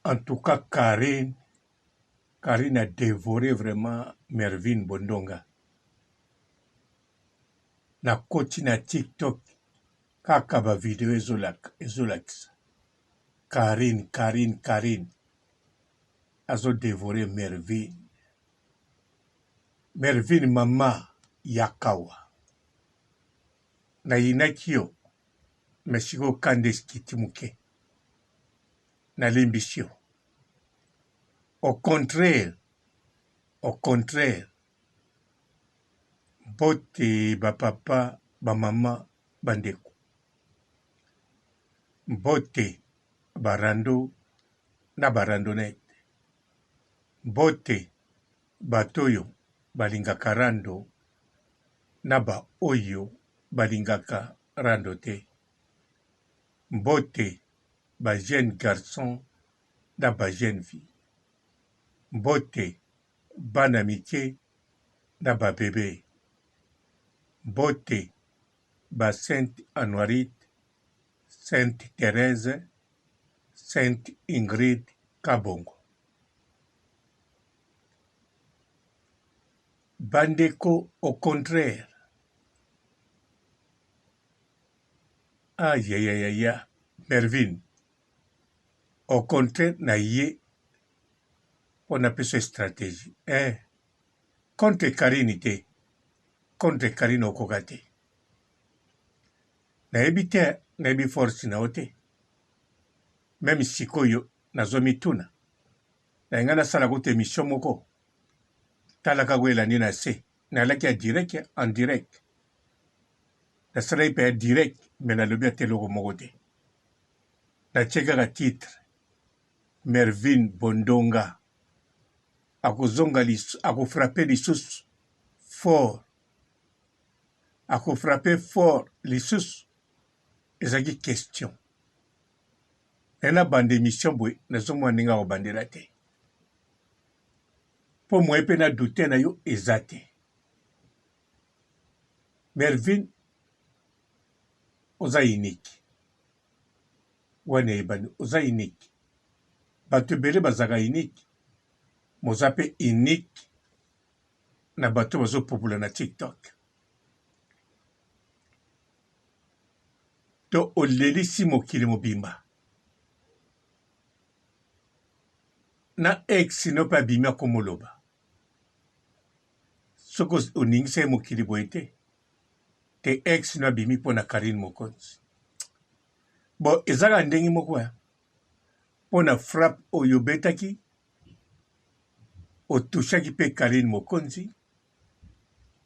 En tout cas, Karine a dévoré vraiment Mervyn Bondonga. Na koti na TikTok, kaka ba video ezolakisa. Karine azo dévoré Mervyn. Mervyn mama yakawa. Na inakio, mesiko kandes kitimuke. Na limbisio. Au contraire, bote ba papa, ba mama, bandeko. Bote barando na barandonete. Bote batoyo balingaka rando na ba oyo balingaka rando te. Bote ba jeune garçon na ba jeune fille. Bote bana mike na ba bébé. Bote ba Sainte Anuarite, Sainte Thérèse, Sainte Ingrid Kabongo. Bandeko, au contraire. Aïe, aïe, aïe, aïe, Mervyn. Au contraire, na ye, on appelle ça stratégie. Contre Karine te, contre Karine okokate. Na ebite, na ebi force na ote. Même sikoyo, na zomituna. Na ingana sala kote mission moko. Talaka gwela ni na se. Na laki ya direct, en direct. Na sala ipe direct, mais na lobi ya teloko moko te. Na tchekaka titre. Mervyn Bondonga. Ako frappé lisusu fort. Ako frappé fort lisusu. Ezaki question. Ena bande mission boy, nazomo ninga o bandela te. Po moi pe na douter na yo ezate. Mervyn oza unique. Wane ebani oza unique. Bato bele bazaka unique. Moza pe unique na bato bazo popula na TikTok. To olelisi mokili mobimba. Na ex no pa bimia komoloba. Soko oningise mokili boete. Te ex no bimi po na Karine Mokonzi. Bon, ezaka ndengi moko ya. Po na frappe oyo betaki. Otushaki pe Karine Mokonzi.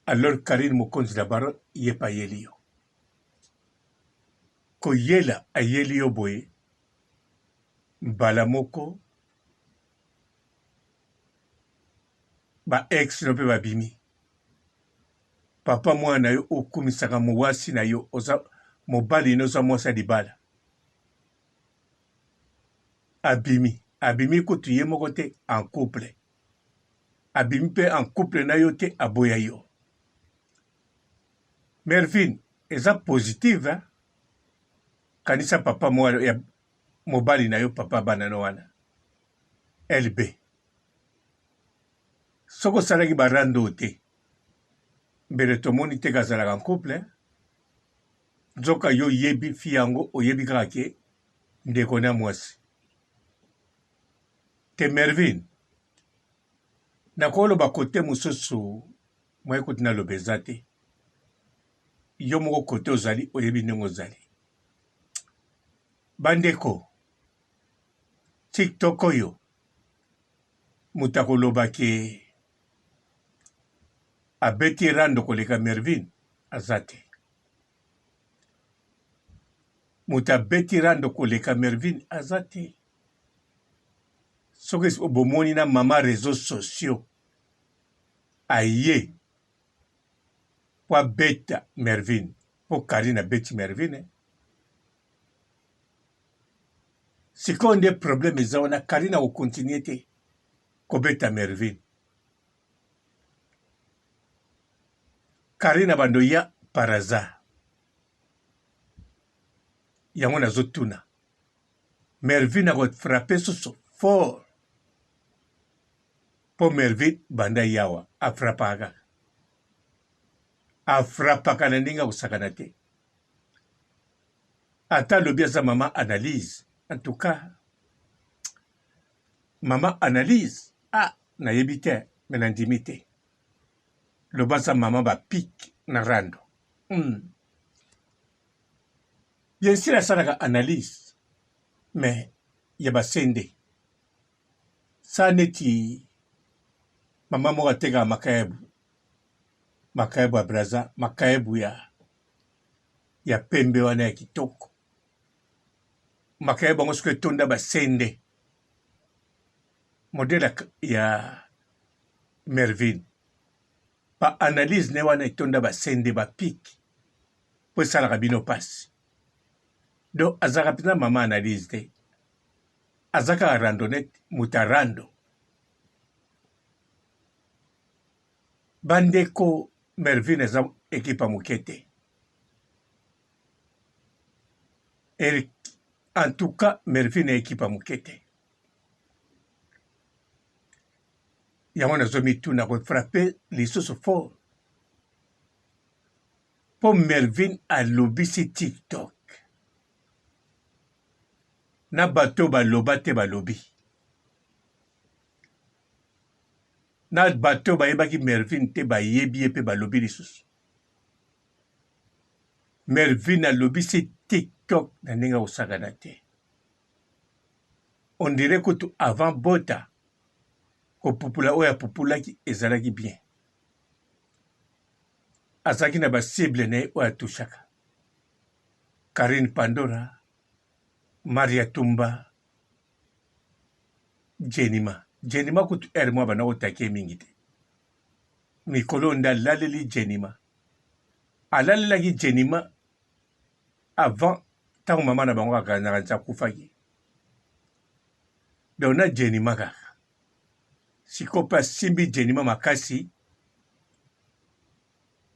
Alors Karine Mokonzi d'abord yepa yelio. Ko yela a yelio boye. Mbala moko. Ba ex no pe ba bimi. Papa mwana yo okumisaka mwasi na yo. Oza mobali no za mwasa libala. Abimi. Abimi kutu ye moko te en couple. Abimi pe en couple na yo te aboya yo. Mervyn, eza positive, hein? Kanisa papa mwana ya mobali na yo papa bana no wana. LB. Soko salaki barando te. Mbele tomoni te kazalaka en couple, hein? Nzoka yo yebi fiyango oyebi kaka ke ndeko na mwasi. Te Mervyn. Nakoloba kote mususu mwa ekuti na lobeza te. Yo moko kote ozali oyebi ndenge ozali. Bandeko. TikTok oyo. Mutakoloba ke abeti rando koleka Mervyn azate. Mutabeti rando koleka Mervyn azate. Soki obomoni na mama réseaux sociaux. Aye. Po beta Mervyn. Po Karine beti Mervyn. Siko nde problème eza wana Karine o continuer te. Ko beta Mervyn. Karine bando ya par hasard. Yango nazotuna. Mervyn a frappé soso fort mpo Mervyn banda yawa afrapaka na ndenge akosakana te ata alobi aza mama analyse en tout cas mama analyse nayebi te me nandimi te loba aza mama bapik na rando bien sûr asalaka analyse me ya basende sa neti mama moko atekaka makayebu ya braza makayebu ya pembe wana ya kitoko makayebu yango soki etonda basende modele ya Mervyn baanalyse ne wana etonda basende bapiki mpo esalaka bino mpasi donc azalaka mpenza mama analyse te aza kaka randonnette moto arando bandeko Mervyn eza ekipa moke te en tout cas Mervyn ekipa moke te yango nazomituna kofrape lisusu fort mpo Mervyn alobisi TikTok na bato baloba te balobi na bato bayebaki Mervyn te bayebi ye mpe balobi lisusu Mervyn alobisi TikTok na ndenge akosakana te on dirait kutu avant bota kopupula oyo apupulaki ezalaki bien azalaki na basible na ye oyo atushaka Karine Pandora Maria Tumba Jenima kutu ere mwa bana kotaki mingi te mikolo nde alaleli alalelaki Jenima avant ntango mama na bango akakanisa akufaki donc na Jenima kaka sikoyo mpe asimbi Jenima makasi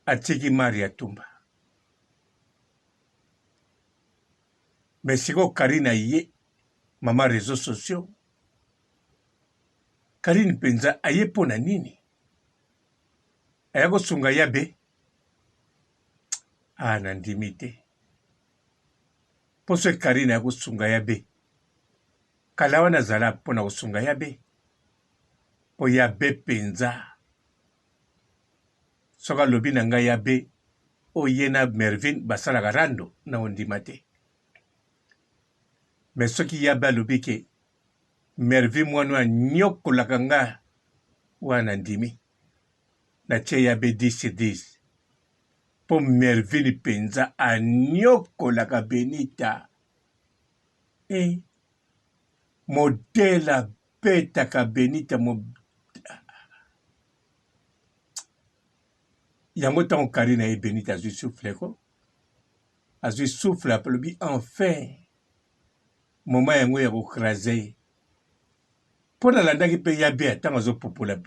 atiki Maria Tumba mais sikoyo Karine aye mama réseaux sociaux Karine mpenza aye mpo na nini aya kosunga ya be nandimi te mpo soki Karine aya kosunga ya be kala wana azala mpona kosunga ya be mpo ya be mpenza soki alobi na ngai ya be oye na Mervyn basalaka rando na ondima te mais soki ya be alobi ke Mervyn mwana oyo anyokolaka nga wana ndimi natie ya be 10/10 mpo Mervyn mpenza anyokolaka Benita modele abetaka Benita yango ntango Karine aye Benita azwi souffle azwi souffle alobi enfin moma yango ya kokrase ye mpo nalandaki mpe ya be ntango azopupula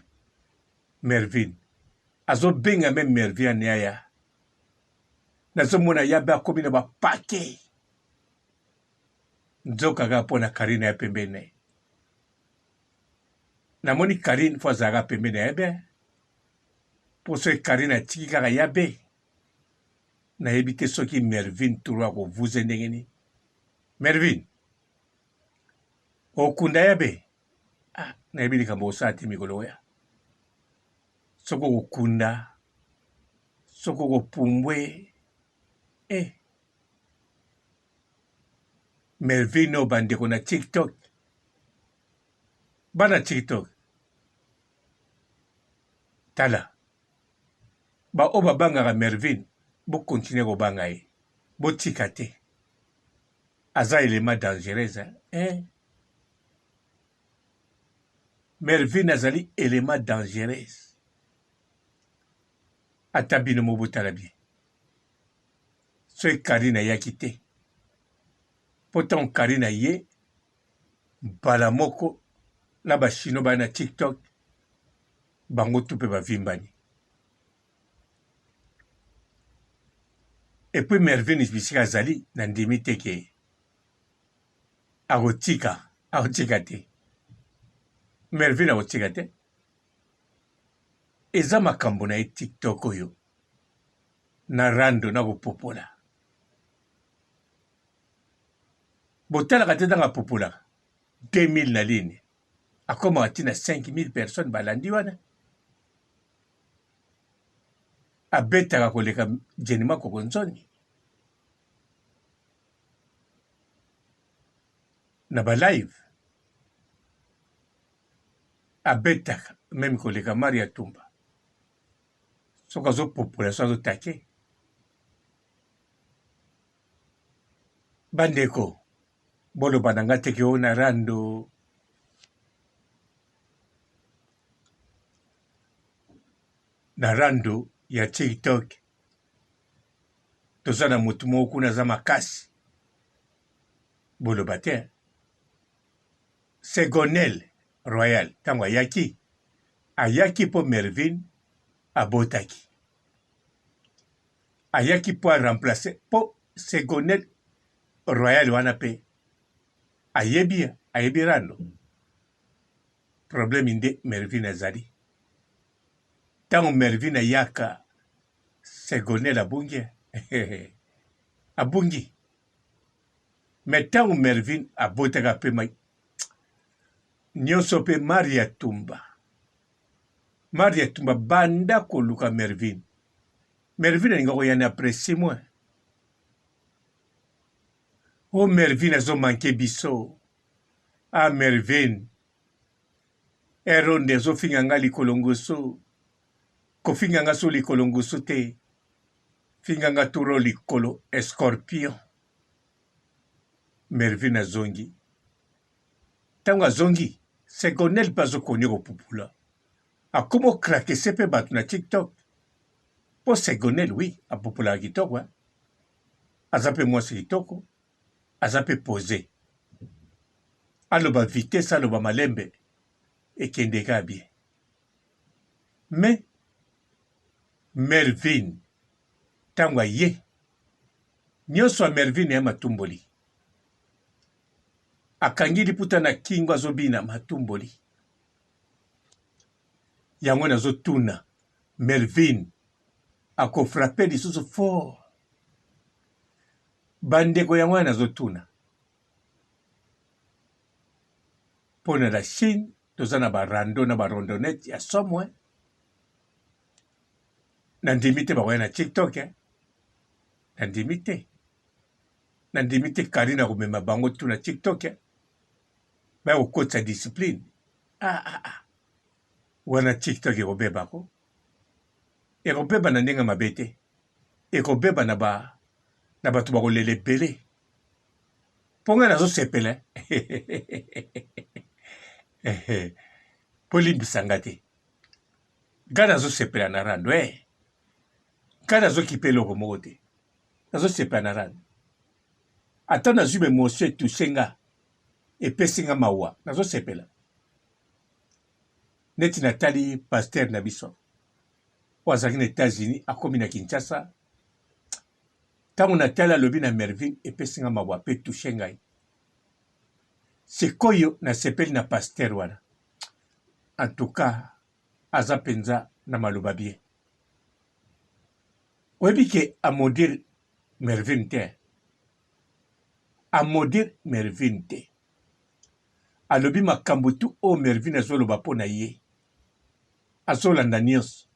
Mervyn azobenga me Mervyn ane aya nazomona ya be akomi na bapake nzokaka mpo na Karine ya pembeni na ye namoni Karine fo azalaka pembeni na ye be mpo soki Karine atiki kaka ya be nayebi te soki Mervyn turu akovuze ndenge nini Mervyn okunda ya be nayebi likambo osala te mikolo oya soki okokunda soki okopumbwe Mervyn oyo bandeko na TikTok bana TikTok tala baoyo babangaka Mervyn bokontinue kobanga ye botika te aza elema dangereuse Mervyn azali elema dangereuse ata bino mobotala bien soki Karine ayaki te mpo ntango Karine aye mbala moko na bachino baya na TikTok bango tu mpe bavimbani epuis Mervyn bisika azali na ndimi te ke akotika te Mervyn akotika te eza makambo na ye TikTok oyo na rando na kopopola botalaka te ntango apopolaka 2000 na lini akomaka ntina 5000 personnes balandi wana abetaka koleka Jenny Makoko Nzoni na balive abetaka meme koleka Maria Tumba soki azopopola so azotake bandeko boloba na nga teke oyo na rando ya TikTok toza na motu moko kuna aza makasi boloba te Segonel Royal ntango ayaki mpo Mervyn abotaki ayaki mpo aremplace mpo Segonel Royal wana mpe ayebi rando problème nde Mervyn azali ntango Mervyn ayaka Segonel abungi me ntango Mervyn abotaka mpe nyonso mpe Maria Tumba banda koluka Mervyn alinga koya na après 6 mois o Mervyn azomanke biso Mervyn eronde azofinga nga likolo ngusu kofinga nga so likolo ngusu te finga nga turo likolo escorpion Mervyn azongi ntango azongi Segonel mpe azokonia kopupula akoma okrakese mpe bato na TikTok mpo Segonel wi apupulaka kitoko aza mpe mwasi kitoko aza mpe pose aloba vitese aloba malembe ekendeka bien me Mervyn ntango aye nyonso ya Mervyn ya matumboli akangi liputa na kingo azobina matumboli yango nazotuna Mervyn akofrape lisusu fort bandeko yango wana nazotuna mpo na la Chine toza na barando na barondonete ya somwe nandimi te bakoya na TikTok nandimi te kari na komema bango tu na TikTok baya kokotisa discipline wana TikTok ekobebako ekobeba na ndenge mabe te ekobeba na bato bakolela ebele mpo ngai nazosepela mpo limbisa nga te ngai nazosepela na rando ngai nazokipa eloko moko te nazosepela na rando ata nazwi bemotio etushe nga epesi nga mawa nazosepela neti natali paster na biso oyo azalaki na États-Unis akomi na Kinshasa ntango natali alobi na Mervyn epesi nga mawa mpe tushe ngai sikoyo nasepeli na paster wana en tout cas aza mpenza na maloba bien oyebi ke amodire Mervyn te alobi makambo tu oyo Mervyn azoloba mpo na ye azolanda nyonso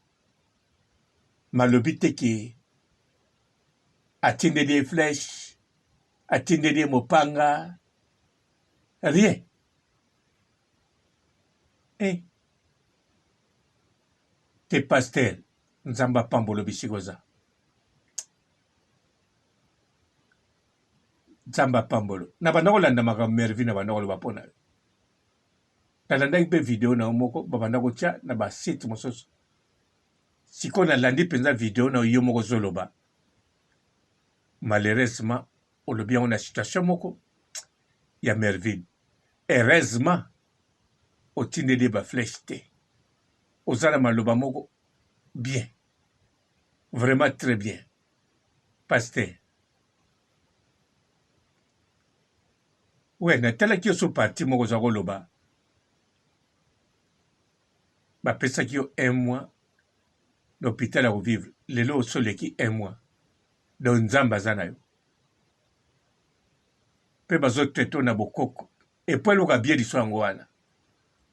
malobi te ke atindeli ye flèche atindeli ye mopanga rien te paster nzambe apambola bisika oza nzambe apambolo na banda kolanda makambo Mervyn na banda koloba mpo na yo nalandaki mpe video na yo moko babanda kotya na basite mosusu sikoyo nalandi mpenza video na yo moko ozoloba malheureusement olobi yango na situation moko ya Mervyn heureusement otindeli ye baflèche te oza na maloba moko bien vraiment très bien paster natalaki yo so parti moko oza koloba bapesaki yo 1 mois l'hôpital ya kovivre lelo osoleki 1 mois donc nzambe aza na yo mpe bazotrete na bokoko epo eloka bie liso yango wana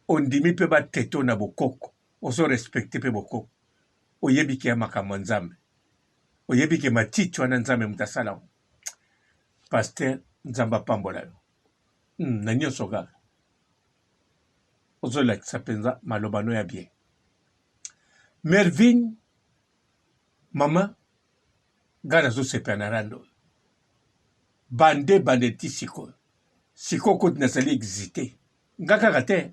ondimi mpe batrete na bokoko ozorespekte mpe bokoko oyebi ke ya makambo ya nzambe oyebi ke matiti wana nzambe moto asala yango paster nzambe apambola yo na nyonso kaka ozolakisa mpenza malobano ya bien Mervyn mama nga nazosepela na rando bande ti sikoyo koti nazali existe nga kaka te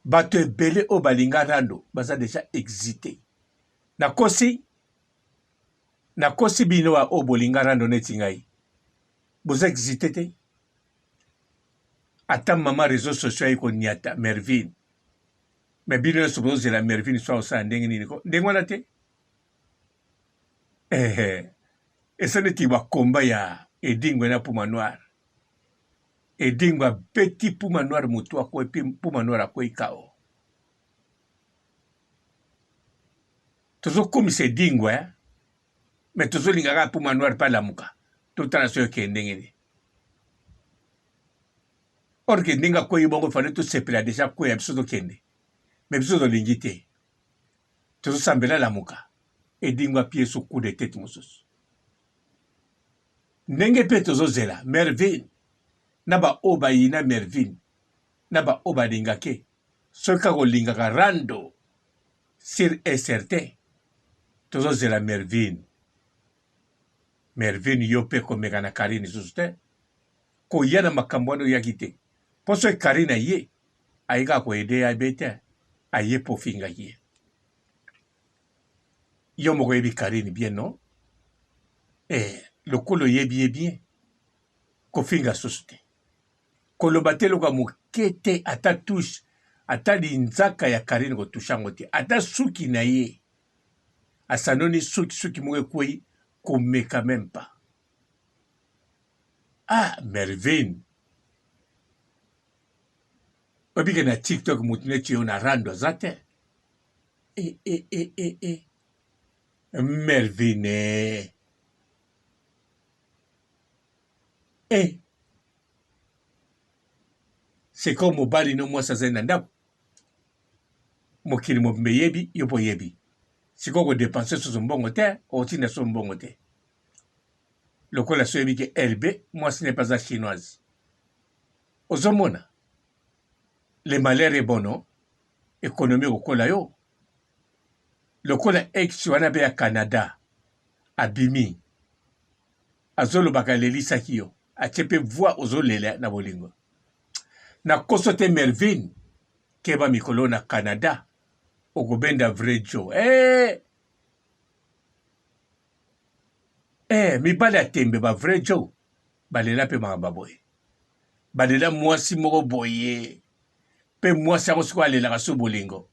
bato ebele oyo balinga rando baza deja existe nakosi bino oyo bolinga rando neti ngai boza existe te ata mama réseaux sociaux ayi koniata Mervyn me bino nyonso bozozela Mervyn so osala ndenge nini ndenge wana te esa neti bakomba ya edingwe na puma noire edingwe abeti puma noire motu ako epi puma noire akwei kao tozokomisa edingwe me tozolingaka puma noire mpe alamuka totala so yoke ndenge nini or ke ndenge akwei bongo fale tosepela deja kweya biso tokende me biso tolingi te tozosambela alamuka edingwe apie so coup de tete mosusu ndenge mpe tozozela Mervyn na baoyo bayina Mervyn na baoyo balingake soki kaka olingaka rando sur et certain tozozela Mervyn yo mpe komeka na Karine lisusu te koya na makambo wana oyaki te mpo soki Karine aye aye kaka koede abe te aye mpo ofingaki ye yo moko oyebi Karine bien non lokolo oyebi ye bien kofinga susu te koloba te loka moke te ata tushe ata linzaka ya Karine kotusha yango te ata suki na ye asanoni suki moko ekwei komeka meme pa Mervyn obike na TikTok mutu neti yo na rando aza te Mervyn seko mobali no mwasi azali na ndako mokili mobimba yebi yo mpo yebi sikoyo kodepanse susu mbongo te otinda so mbongo te lokola so yebi ke LB mwasi ne pas chinoise ozomona le malheur est bon économie kokola yo lokola ex wana be ya Canada abimi azolobaka lelisaki yo atie mpe voi ozolela na bolingo na koso te Mervyn keba mikolo na Canada okobenda vrai Joe mibali ya tembe ba vrai Joe balela mpe makambo boye balela mwasi moko boye mpe mwasi yango sikoyo alelaka so bolingo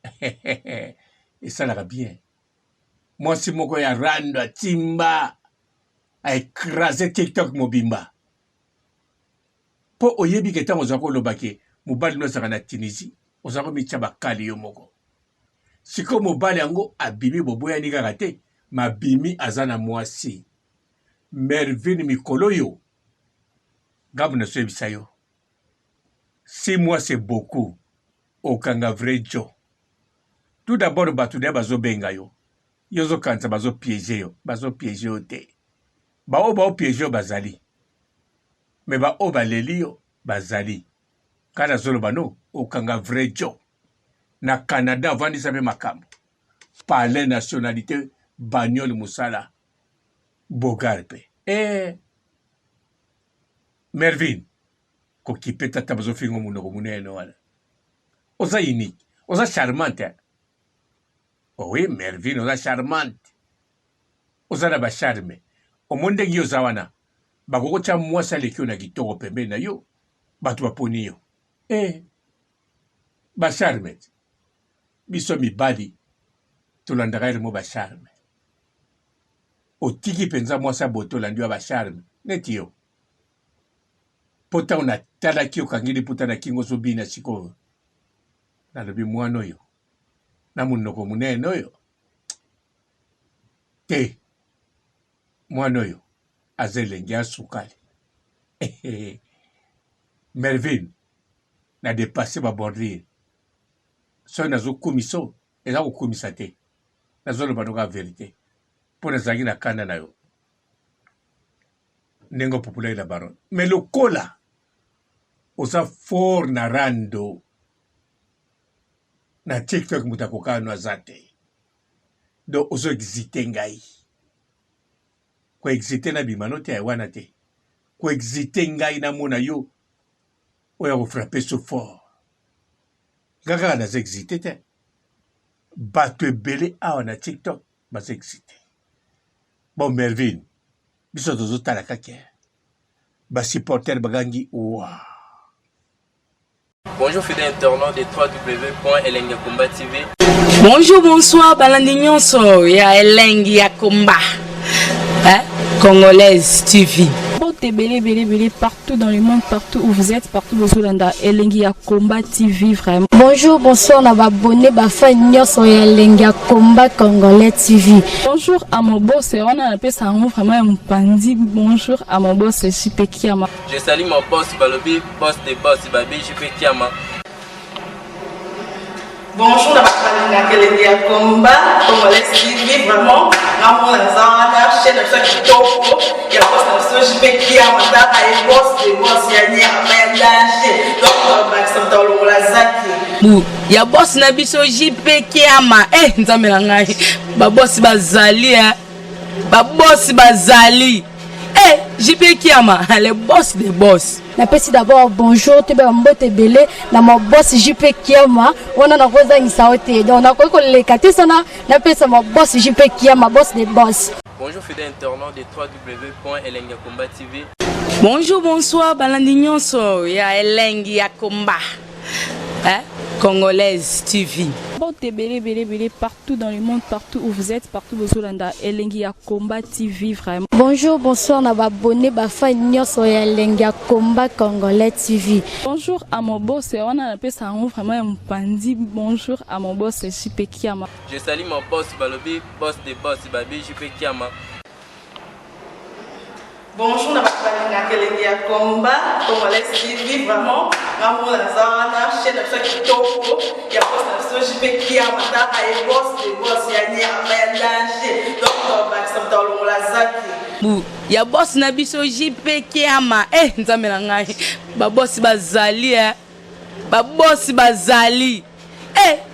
esalaka bien mwasi moko ya rando atimba aekrase TikTok mobimba mpo oyebi ke ntango ozala kolobake mobali no azalaka na Tunisie ozala komitya bakali yo moko sikoyo mobali yango abimi boboyani kaka te mabimi aza na mwasi Mervyn mikolo yo gabu na so yebisa yo 6 mois c'est beaucoup okanga vrai Joe tout d'abord bato nde bazobenga yo ozokanisa bazopiége yo te baoyo baopiége yo bazali me baoyo baleli yo bazali kala azoloba no okanga vrai Joe na Canada avandisa mpe makambo parle nationalité bagnole mosala bogar mpe Mervyn kokipe tata bazofinga monoko monene wana oza unique oza charmante oui Mervyn oza charmante oza na bacharme omoni ndenge yo oza wana bakokotya mwasi aleki yo na kitoko pembeni na yo bato baponi yo bacharme biso mibali tolandaka elemo bacharme otiki mpenza mwasi aboto olandi yo bacharme neti yo mpo ntango natalaki okangeli mputa na kingo ozobina sikoyo nalobi mwana oyo na munoko munene oyo te mwana oyo aza elenge asukali Melvin na dépassé babordire soki nazokumisa oyo eza kokumisa te nazoloba noko ya verité mpo nazalaki na kanda na yo ndenge opopulaki na baron mais lokola oza fort na rando na TikTok moto akokaa no aza te donc ozoexite ngai koexite na bimano te wana te koexite ngai namona yo oyo akofrape so fort nga kaka naza exite te bato ebele awa na TikTok baza exite bon Melvin biso tozotala kaka basupporter bagangi wa. Bonjour fidèles internautes de www.elengiakomba TV. Bonjour, bonsoir, balandi nyonso ya Elengi ya Komba. Congolaise TV. Belé partout dans le monde, partout où vous êtes, partout où vous êtes, Elengi ya Komba TV vraiment. Bonjour, bonsoir, on va abonner ba fan nyonso ya Elengi ya Komba Congolais TV. Bonjour à mon boss, on a appelé ça vraiment un pandi. Bonjour à mon boss, JP Kiama. Je salue mon boss Balobi, boss des boss Babi, JP Kiama. Bonjour, na bakali Elengi ya Komba Congolais TV vraiment. Namo na zana chaîne de kitoko ya boss na JP Kiama ta ay boss des boss ya ni ama danger. Donc ba kisanta longola zaki. Ya boss na biso JP Kiama nzambe na ngai ba boss bazali ba boss bazali JP Kiama le boss des boss. Napesi d'abord bonjour te ba mbote belé na mo boss JP Kiama wana na koza ngisaote donc na ko lekati sana napesa mo boss JP Kiama boss des boss. Bonjour fidèles internautes de www.elengiakomba TV. Bonjour, bonsoir, balandi nyonso ya Elengi ya Komba. Congolaise TV. Belé partout dans le monde, partout où vous êtes, partout où vous êtes, Elengi ya Komba TV vraiment. Bonjour, bonsoir, on va abonner ba fan nyonso ya Elengi ya Komba Congolais TV. Bonjour à mon boss, on a appelé ça vraiment un pandi. Bonjour à mon boss JP Kiama. Je salue mon boss Balobi, boss des boss Babi, JP Kiama. Bonjour, na bakali Elengi ya Komba Congolais TV vraiment. Namo na zana chaîne de kitoko ya boss na JP Kiama ta ay boss des boss ya ni ama danger. Donc ba kisanta longola zaki. Ya boss na biso JP Kiama nzambe na ngai ba boss bazali ba boss bazali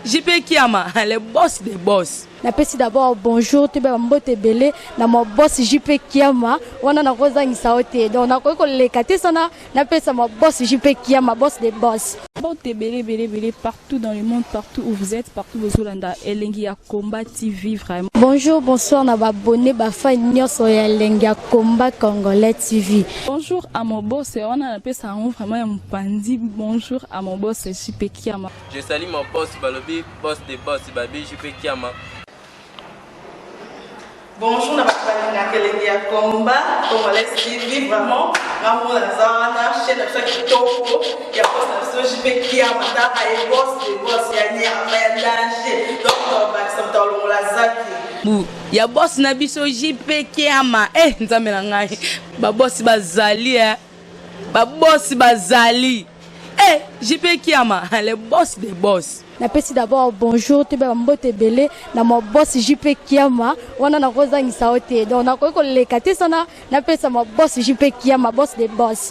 JP Kiama le boss des boss. Napesi d'abord bonjour te ba mbote belé na mo boss JP Kiama wana na koza ngisaote donc na ko lekati sana napesa mo boss JP Kiama boss des boss. Belé partout dans le monde, partout où vous êtes, partout où vous êtes, Elengi ya Komba TV vraiment. Bonjour, bonsoir, on va abonner ba fan nyonso ya Elengi ya Komba Congolais TV. Bonjour à mon boss, on a appelé ça vraiment un pandi. Bonjour à mon boss JP Kiama. Je salue mon boss Balobi, boss des boss Babi, JP Kiama. Bonjour, na bakali Elengi ya Komba Congolais TV vraiment. Namo na zana chaîne de kitoko ya boss na JP Kiama ta ay boss des boss ya ni ama danger. Donc ba kisanta longola zaki. Ya boss na biso JP Kiama nzambe na ngai ba boss bazali ba boss bazali JP Kiama le boss des boss. Napesi d'abord bonjour te ba mbote belé na mo boss JP Kiama wana na koza ngisaote donc na ko lekati sana napesa mo boss JP Kiama boss des boss.